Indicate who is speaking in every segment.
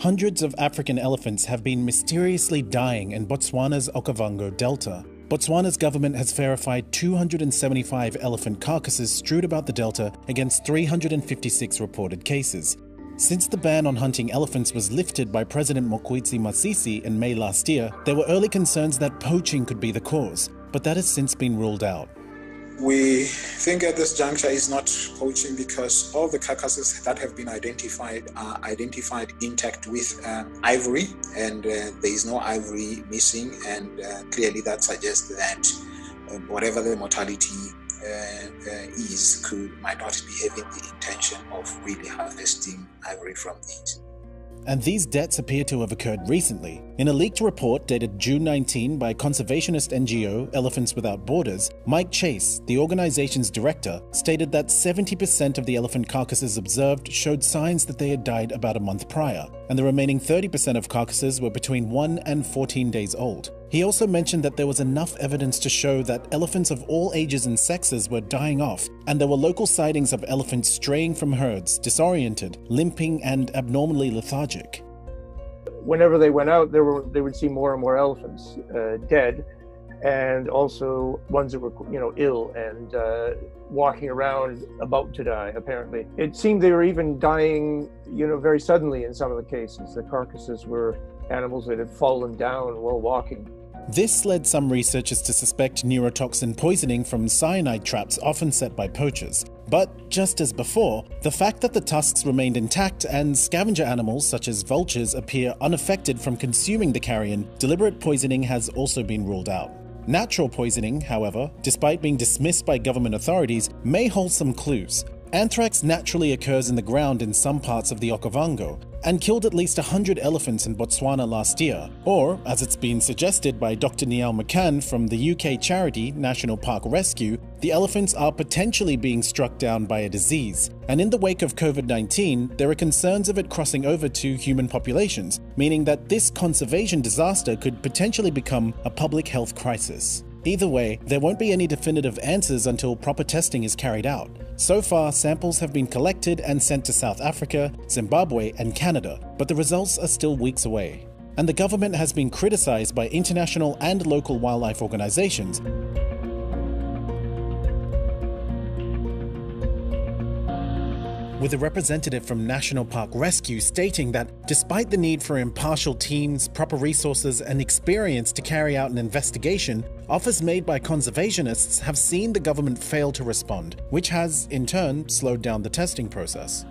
Speaker 1: Hundreds of African elephants have been mysteriously dying in Botswana's Okavango Delta. Botswana's government has verified 275 elephant carcasses strewed about the delta against 356 reported cases. Since the ban on hunting elephants was lifted by President Mokgweetsi Masisi in May last year, there were early concerns that poaching could be the cause, but that has since been ruled out.
Speaker 2: We think at this juncture is not poaching because all the carcasses that have been identified are identified intact with ivory, and there is no ivory missing, and clearly that suggests that whatever the mortality might not be having the intention of really harvesting ivory from these.
Speaker 1: And these deaths appear to have occurred recently. In a leaked report dated June 19 by conservationist NGO Elephants Without Borders, Mike Chase, the organization's director, stated that 70% of the elephant carcasses observed showed signs that they had died about a month prior, and the remaining 30% of carcasses were between 1 and 14 days old. He also mentioned that there was enough evidence to show that elephants of all ages and sexes were dying off, and there were local sightings of elephants straying from herds, disoriented, limping, and abnormally lethargic.
Speaker 3: Whenever they went out, they would see more and more elephants dead, and also ones that were, ill and walking around about to die, apparently. It seemed they were even dying, very suddenly in some of the cases. The carcasses were animals that had fallen down while walking.
Speaker 1: This led some researchers to suspect neurotoxin poisoning from cyanide traps often set by poachers. But just as before, the fact that the tusks remained intact and scavenger animals such as vultures appear unaffected from consuming the carrion, deliberate poisoning has also been ruled out. Natural poisoning, however, despite being dismissed by government authorities, may hold some clues. Anthrax naturally occurs in the ground in some parts of the Okavango and killed at least 100 elephants in Botswana last year. Or, as it's been suggested by Dr. Niall McCann from the UK charity National Park Rescue, the elephants are potentially being struck down by a disease. And in the wake of COVID-19, there are concerns of it crossing over to human populations, meaning that this conservation disaster could potentially become a public health crisis. Either way, there won't be any definitive answers until proper testing is carried out. So far, samples have been collected and sent to South Africa, Zimbabwe, and Canada, but the results are still weeks away. And the government has been criticized by international and local wildlife organizations. With a representative from National Park Rescue stating that despite the need for impartial teams, proper resources, and experience to carry out an investigation, offers made by conservationists have seen the government fail to respond, which has, in turn, slowed down the testing process.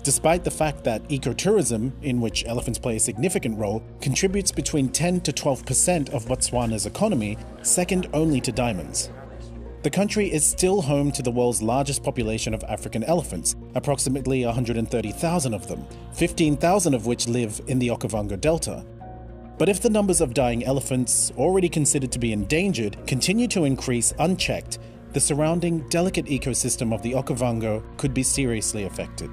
Speaker 1: Despite the fact that ecotourism, in which elephants play a significant role, contributes between 10 to 12% of Botswana's economy, second only to diamonds. The country is still home to the world's largest population of African elephants, approximately 130,000 of them, 15,000 of which live in the Okavango Delta. But if the numbers of dying elephants, already considered to be endangered, continue to increase unchecked, the surrounding delicate ecosystem of the Okavango could be seriously affected.